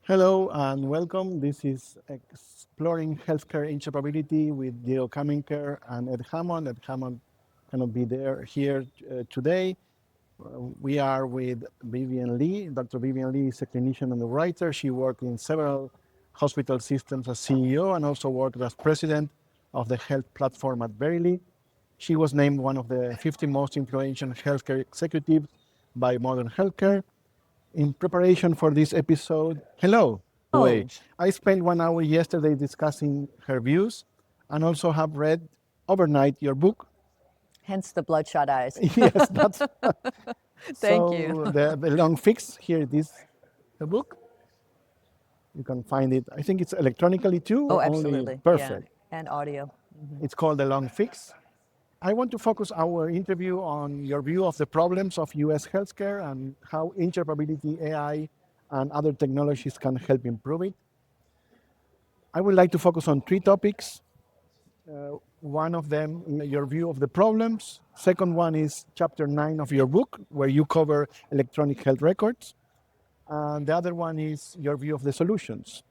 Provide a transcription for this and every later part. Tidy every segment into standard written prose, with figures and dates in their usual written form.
Hello and welcome. This is Exploring Healthcare Interoperability with Diego Kaminker and Ed Hammond. Ed Hammond cannot be here today. We are with Vivian Lee. Dr. Vivian Lee is a clinician and a writer. She worked in several hospital systems as CEO and also worked as president of the health platform at Verily. She was named one of the 50 most influential healthcare executives by Modern Healthcare. In preparation for this episode, hello. Way. Oh, I spent 1 hour yesterday discussing her views and also have read overnight your book. hence the bloodshot eyes. Yes, that's Thank you. so the long fix. Here it is, the book. You can find it. I think it's electronically too, Oh, or only absolutely. Yeah, perfect. and audio. It's called The Long Fix. I want to focus our interview on your view of the problems of US healthcare and how interoperability, AI, and other technologies can help improve it. I would like to focus on three topics. One of them, your view of the problems. Second one is chapter 9 of your book, where you cover electronic health records. And the other one is your view of the solutions.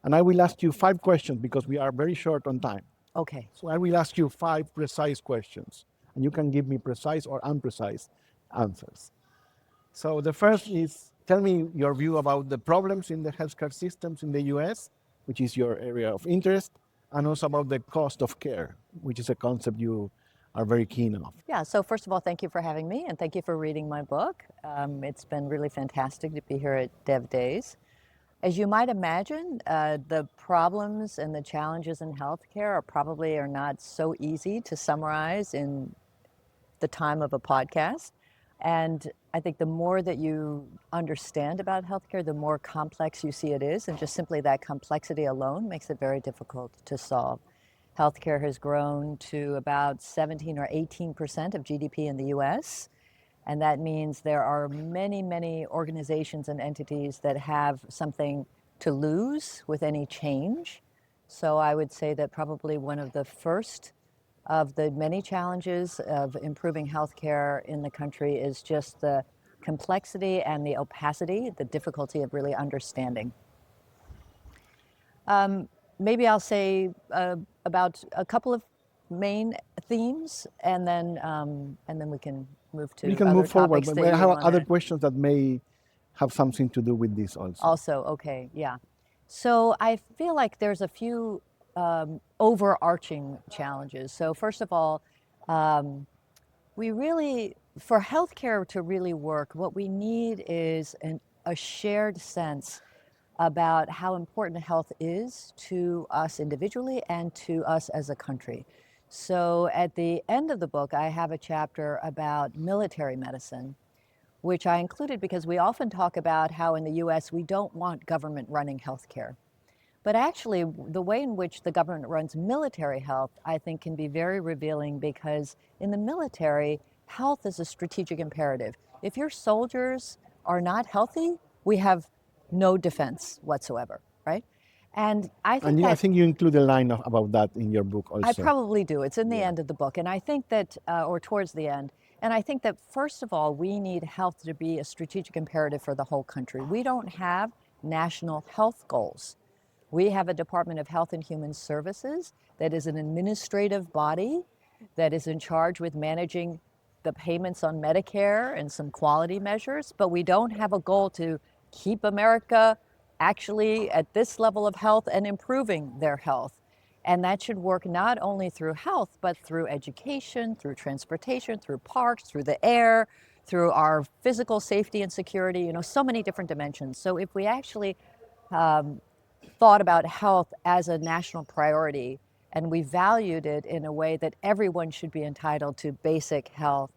And I will ask you 5 questions because we are very short on time. Okay. So I will ask you 5 precise questions, and you can give me precise or imprecise answers. So the first is, tell me your view about the problems in the healthcare systems in the US, which is your area of interest, and also about the cost of care, which is a concept you are very keen on. Yeah, so first of all, thank you for having me and thank you for reading my book. It's been really fantastic to be here at DevDays. As you might imagine, the problems and the challenges in healthcare are not so easy to summarize in the time of a podcast. And I think the more that you understand about healthcare, the more complex you see it is. And just simply that complexity alone makes it very difficult to solve. Healthcare has grown to about 17 or 18% of GDP in the US. And that means there are many, many organizations and entities that have something to lose with any change. So I would say that probably one of the first of the many challenges of improving healthcare in the country is just the complexity and the opacity, the difficulty of really understanding. Maybe I'll say about a couple of main themes, and then we can move to We can other move forward, topics but that we you have want other to. questions that may have something to do with this also. Also, okay, yeah. So I feel like there's a few overarching challenges. So first of all, we really, for healthcare to really work, what we need is a shared sense about how important health is to us individually and to us as a country. So at the end of the book, I have a chapter about military medicine, which I included because we often talk about how in the US we don't want government running healthcare. But actually, the way in which the government runs military health, I think, can be very revealing because in the military, health is a strategic imperative. If your soldiers are not healthy, we have no defense whatsoever, right? And I think And I that think you include a line about that in your book I also. probably do. It's in the Yeah. end of the book. And I think that, or towards the end, and I think that first of all, we need health to be a strategic imperative for the whole country. We don't have national health goals. We have a Department of Health and Human Services that is an administrative body that is in charge with managing the payments on Medicare and some quality measures, but we don't have a goal to keep America actually at this level of health and improving their health. And that should work not only through health, but through education, through transportation, through parks, through the air, through our physical safety and security, so many different dimensions. So if we actually thought about health as a national priority and we valued it in a way that everyone should be entitled to basic health,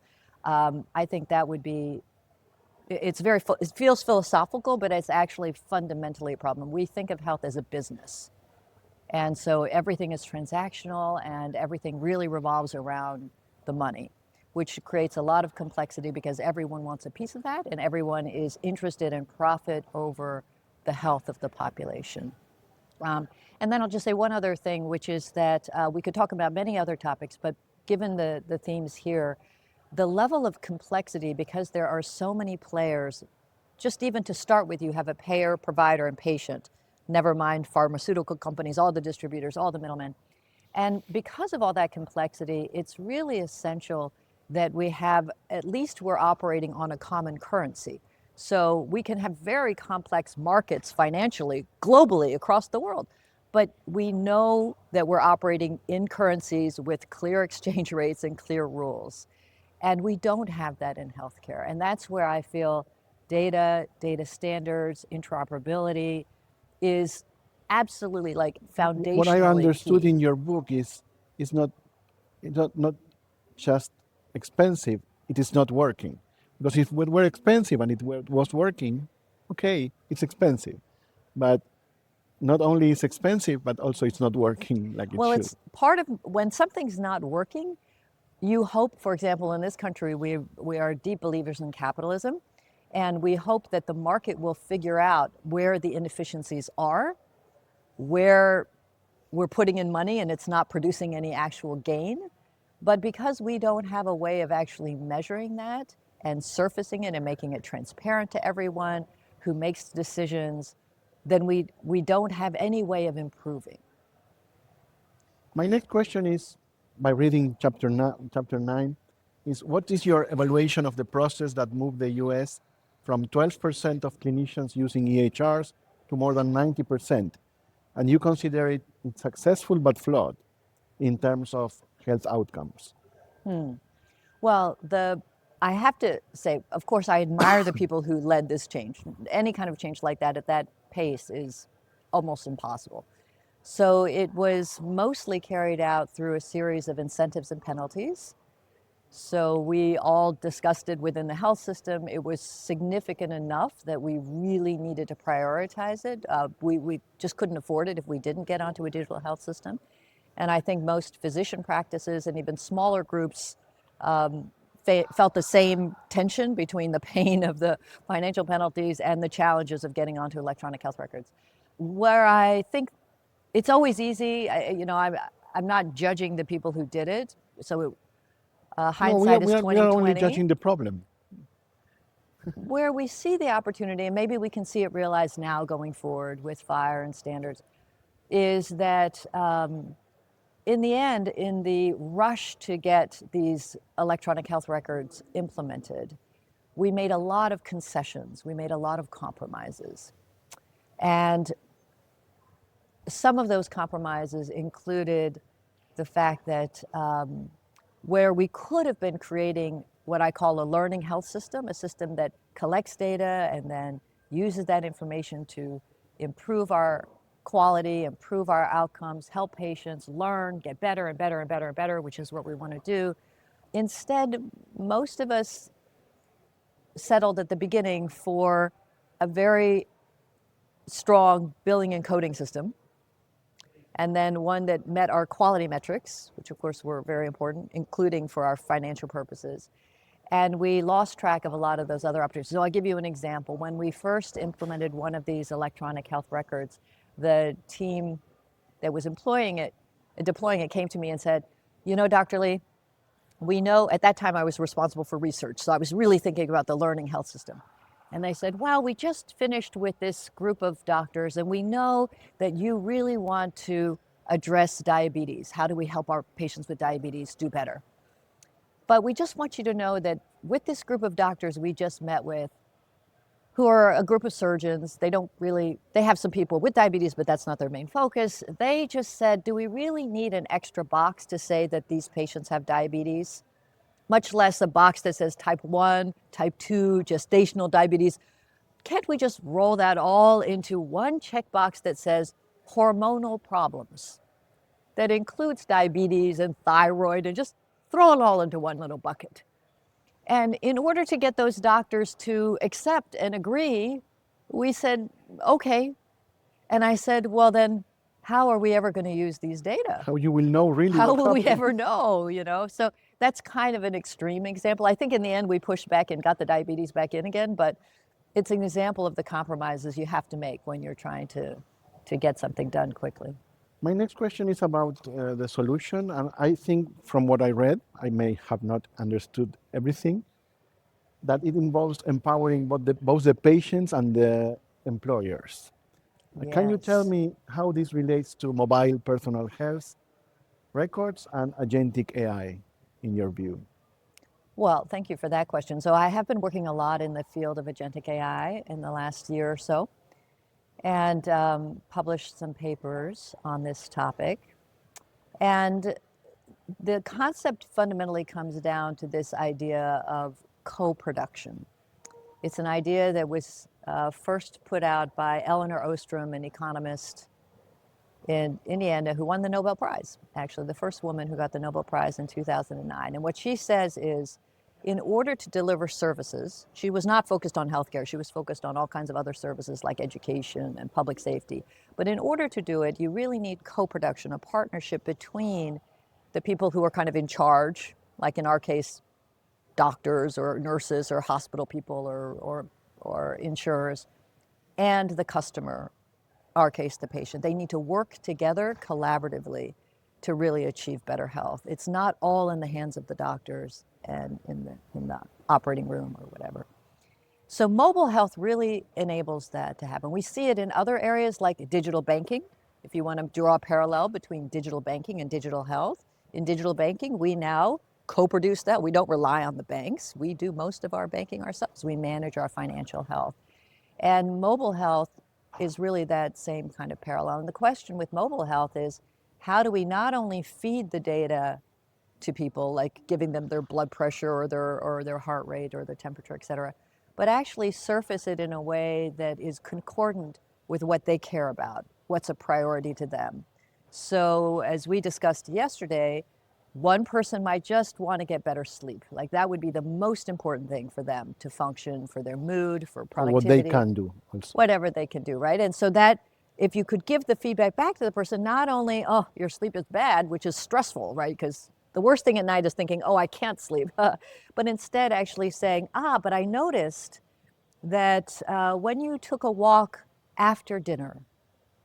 I think that would be, it feels philosophical, but it's actually fundamentally a problem. We think of health as a business. And so everything is transactional and everything really revolves around the money, which creates a lot of complexity because everyone wants a piece of that and everyone is interested in profit over the health of the population. And then I'll just say one other thing, which is that we could talk about many other topics, but given the themes here, the level of complexity, because there are so many players just even to start with, you have a payer, provider, and patient, never mind pharmaceutical companies, all the distributors, all the middlemen. And because of all that complexity, it's really essential that we have, at least we're operating on a common currency. So we can have very complex markets financially, globally, across the world. But we know that we're operating in currencies with clear exchange rates and clear rules. And we don't have that in healthcare. And that's where I feel data standards, interoperability is absolutely like foundationally What I understood key. in your book is not not just expensive, it is not working. Because if it were expensive and was working, okay, it's expensive. But not only is expensive, but also it's not working like it Well, should. it's part of when something's not working, you hope, for example, in this country, we are deep believers in capitalism, and we hope that the market will figure out where the inefficiencies are, where we're putting in money and it's not producing any actual gain. But because we don't have a way of actually measuring that and surfacing it and making it transparent to everyone who makes decisions, then we don't have any way of improving. My next question is, by reading chapter 9, is what is your evaluation of the process that moved the US from 12% of clinicians using EHRs to more than 90%? And you consider it successful but flawed in terms of health outcomes. Well, I have to say, of course, I admire the people who led this change. Any kind of change like that at that pace is almost impossible. So it was mostly carried out through a series of incentives and penalties. So we all discussed it within the health system. It was significant enough that we really needed to prioritize it. We just couldn't afford it if we didn't get onto a digital health system. And I think most physician practices and even smaller groups felt the same tension between the pain of the financial penalties and the challenges of getting onto electronic health records. Where I think it's always easy, I'm not judging the people who did it. So hindsight is We are only 2020. judging the problem. Where we see the opportunity, and maybe we can see it realized now going forward with FHIR and standards, is that in the end, in the rush to get these electronic health records implemented, we made a lot of concessions, we made a lot of compromises. And some of those compromises included the fact that where we could have been creating what I call a learning health system, a system that collects data and then uses that information to improve our quality, improve our outcomes, help patients learn, get better and better and better and better, which is what we want to do. Instead, most of us settled at the beginning for a very strong billing and coding system, and then one that met our quality metrics, which of course were very important, including for our financial purposes. And we lost track of a lot of those other opportunities. So I'll give you an example. When we first implemented one of these electronic health records, the team that was deploying it came to me and said, Dr. Lee, we know, at that time I was responsible for research, so I was really thinking about the learning health system. And they said, well, we just finished with this group of doctors and we know that you really want to address diabetes. How do we help our patients with diabetes do better? But we just want you to know that with this group of doctors we just met with, who are a group of surgeons, they have some people with diabetes, but that's not their main focus. They just said, do we really need an extra box to say that these patients have diabetes? Much less a box that says type 1, type 2, gestational diabetes. Can't we just roll that all into one checkbox that says hormonal problems? That includes diabetes and thyroid, and just throw it all into one little bucket. And in order to get those doctors to accept and agree, we said, okay. And I said, well, then how are we ever going to use these data? How you will know really How what will we happened? ever know, So that's kind of an extreme example. I think in the end we pushed back and got the diabetes back in again, but it's an example of the compromises you have to make when you're trying to get something done quickly. My next question is about the solution, and I think from what I read, I may have not understood everything, that it involves empowering both the patients and the employers. Can you tell Yes. me how this relates to mobile personal health records and agentic AI in your view? Well, thank you for that question. So I have been working a lot in the field of agentic AI in the last year or so, and published some papers on this topic. And the concept fundamentally comes down to this idea of co-production. It's an idea that was first put out by Eleanor Ostrom, an economist in Indiana who won the Nobel Prize, actually, the first woman who got the Nobel Prize in 2009. And what she says is, in order to deliver services, she was not focused on healthcare, she was focused on all kinds of other services like education and public safety. But in order to do it, you really need co-production, a partnership between the people who are kind of in charge, like in our case, doctors or nurses or hospital people or insurers, and the customer, our case, the patient. They need to work together collaboratively to really achieve better health. It's not all in the hands of the doctors and in the operating room or whatever. So mobile health really enables that to happen. We see it in other areas like digital banking. If you want to draw a parallel between digital banking and digital health, in digital banking, we now co-produce that. We don't rely on the banks. We do most of our banking ourselves. We manage our financial health. And mobile health is really that same kind of parallel. And the question with mobile health is, how do we not only feed the data to people, like giving them their blood pressure or their heart rate or their temperature, et cetera, but actually surface it in a way that is concordant with what they care about, what's a priority to them. So as we discussed yesterday, one person might just want to get better sleep. Like that would be the most important thing for them to function, for their mood, for Or what they productivity, can do also. whatever they can do, right? And so that if you could give the feedback back to the person, not only, oh, your sleep is bad, which is stressful, right? Because the worst thing at night is thinking, oh, I can't sleep. But instead actually saying, but I noticed that when you took a walk after dinner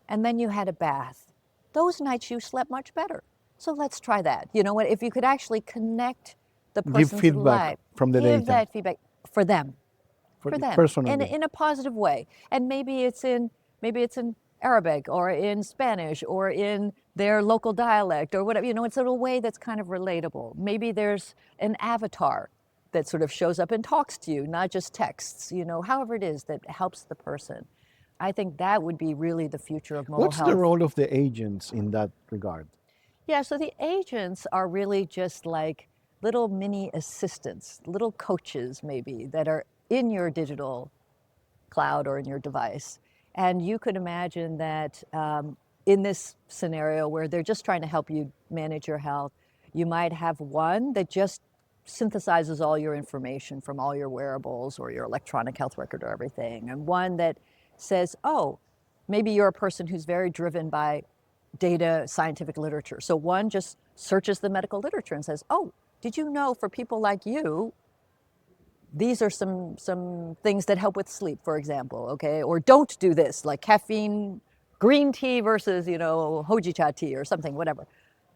and then you had a bath, those nights you slept much better. So let's try that. You know what? If you could actually connect the Give person's feedback life, from the give data that feedback for them, personally. in a positive way. And maybe it's in Arabic or in Spanish or in their local dialect or whatever. You know, it's in a way that's kind of relatable. Maybe there's an avatar that sort of shows up and talks to you, not just texts. You know, however it is that helps the person. I think that would be really the future of mobile What's the health. role of the agents in that regard? Yeah, so the agents are really just like little mini assistants, little coaches maybe that are in your digital cloud or in your device. And you could imagine that in this scenario where they're just trying to help you manage your health, you might have one that just synthesizes all your information from all your wearables or your electronic health record or everything, and one that says, oh, maybe you're a person who's very driven by data scientific literature. So one just searches the medical literature and says, oh, did you know for people like you, these are some things that help with sleep, for example, okay? Or don't do this, like caffeine, green tea versus, you know, hojicha tea or something, whatever.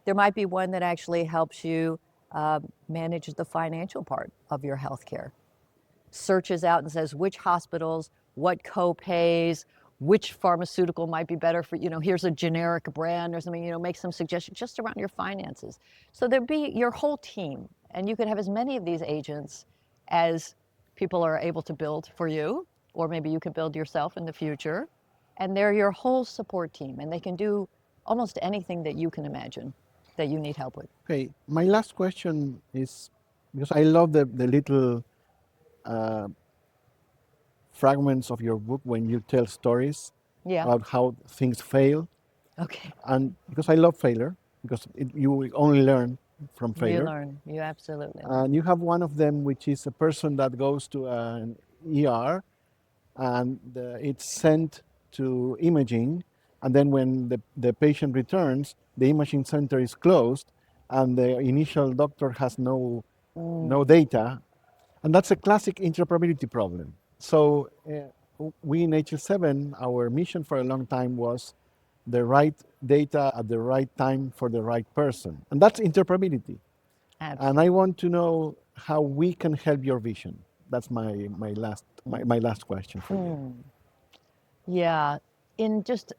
There might be one that actually helps you manage the financial part of your healthcare. Searches out and says which hospitals, what co-pays, which pharmaceutical might be better for, you know, here's a generic brand or something, you know, make some suggestions just around your finances. So there'd be your whole team, and you could have as many of these agents as people are able to build for you, or maybe you can build yourself in the future. And they're your whole support team, and they can do almost anything that you can imagine that you need help with. Okay, my last question is, because I love the little fragments of your book when you tell stories Yeah. about how things fail. Okay. And because I love failure, because you will only learn from You failure. learn. You absolutely learn. And you have one of them, which is a person that goes to an ER and it's sent to imaging. And then when the patient returns, the imaging center is closed and the initial doctor has no data. And that's a classic interoperability problem. So we in HL7, our mission for a long time was the right data at the right time for the right person. And that's interoperability. Absolutely. And I want to know how we can help your vision. that's my last question for you. Yeah, in just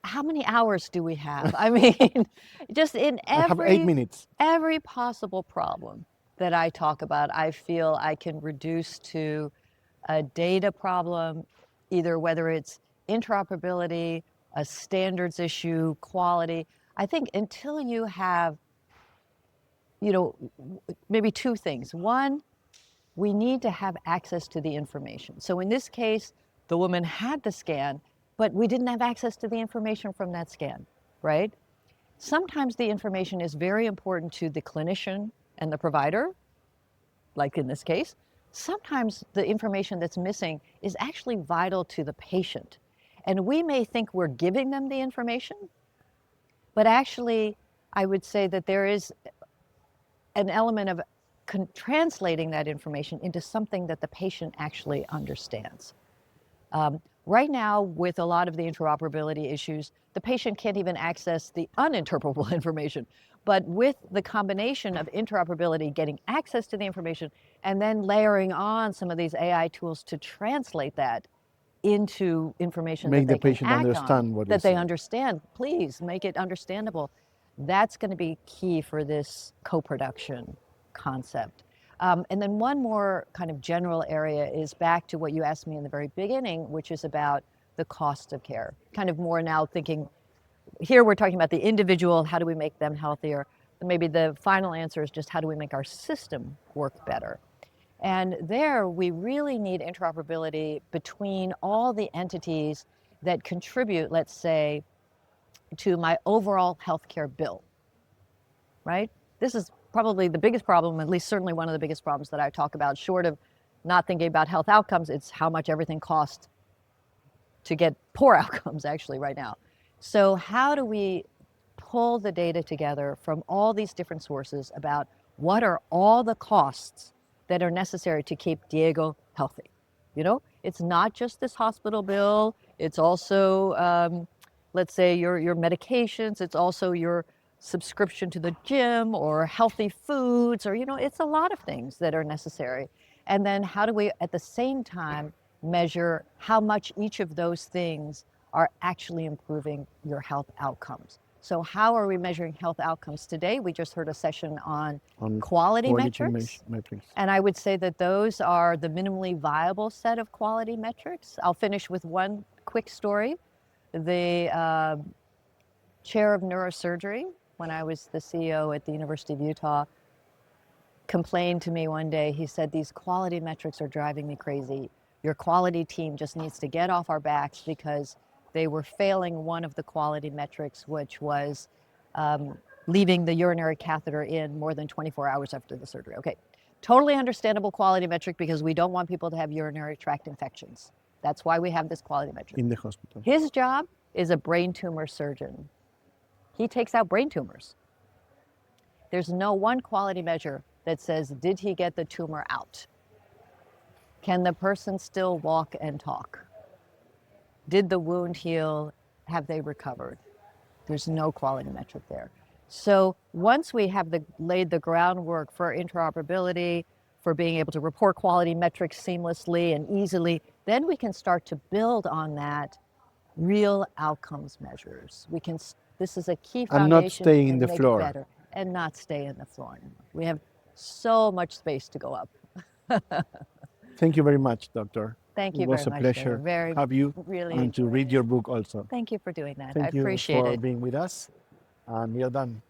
how many hours do we have? I mean, just in I have 8 minutes. every possible problem that I talk about, I feel I can reduce to a data problem, either whether it's interoperability, a standards issue, quality. I think until you have, you know, maybe two things. One, we need to have access to the information. So in this case, the woman had the scan, but we didn't have access to the information from that scan, right? Sometimes the information is very important to the clinician and the provider, like in this case. Sometimes the information that's missing is actually vital to the patient. And we may think we're giving them the information, but actually, I would say that there is an element of translating that information into something that the patient actually understands. Right now, with a lot of the interoperability issues, the patient can't even access the uninterpretable information. But with the combination of interoperability, getting access to the information, and then layering on some of these AI tools to translate that into information Make that the they can patient act understand on, what that is they understand. Please make it understandable. That's going to be key for this co-production concept. And then one more kind of general area is back to what you asked me in the very beginning, which is about the cost of care. Kind of more now thinking, here we're talking about the individual, how do we make them healthier? Maybe the final answer is just how do we make our system work better? And there we really need interoperability between all the entities that contribute, let's say, to my overall healthcare bill, right? This is probably the biggest problem, at least certainly one of the biggest problems that I talk about, short of not thinking about health outcomes. It's how much everything costs to get poor outcomes actually right now. So how do we pull the data together from all these different sources about what are all the costs that are necessary to keep Diego healthy? You know, it's not just this hospital bill, it's also, let's say, your medications, it's also your subscription to the gym or healthy foods, or, you know, it's a lot of things that are necessary. And then how do we, at the same time, measure how much each of those things are actually improving your health outcomes? So how are we measuring health outcomes today? We just heard a session on quality metrics. And I would say that those are the minimally viable set of quality metrics. I'll finish with one quick story. The chair of neurosurgery, when I was the CEO at the University of Utah, complained to me one day. He said, these quality metrics are driving me crazy. Your quality team just needs to get off our backs because they were failing one of the quality metrics, which was leaving the urinary catheter in more than 24 hours after the surgery. Okay, totally understandable quality metric because we don't want people to have urinary tract infections. That's why we have this quality metric. In the hospital. His job is a brain tumor surgeon. He takes out brain tumors. There's no one quality measure that says, did he get the tumor out? Can the person still walk and talk? Did the wound heal? Have they recovered? There's no quality metric there. So once we have laid the groundwork for interoperability, for being able to report quality metrics seamlessly and easily, then we can start to build on that real outcomes measures. This is a key foundation. And not stay in the make floor. Better, and not stay in the floor anymore. We have so much space to go up. Thank you very much, Doctor. Thank you very much. It was a pleasure very, have you really and to read your book also. Thank you for doing that. Thank I appreciate you for it. being with us, and we are done.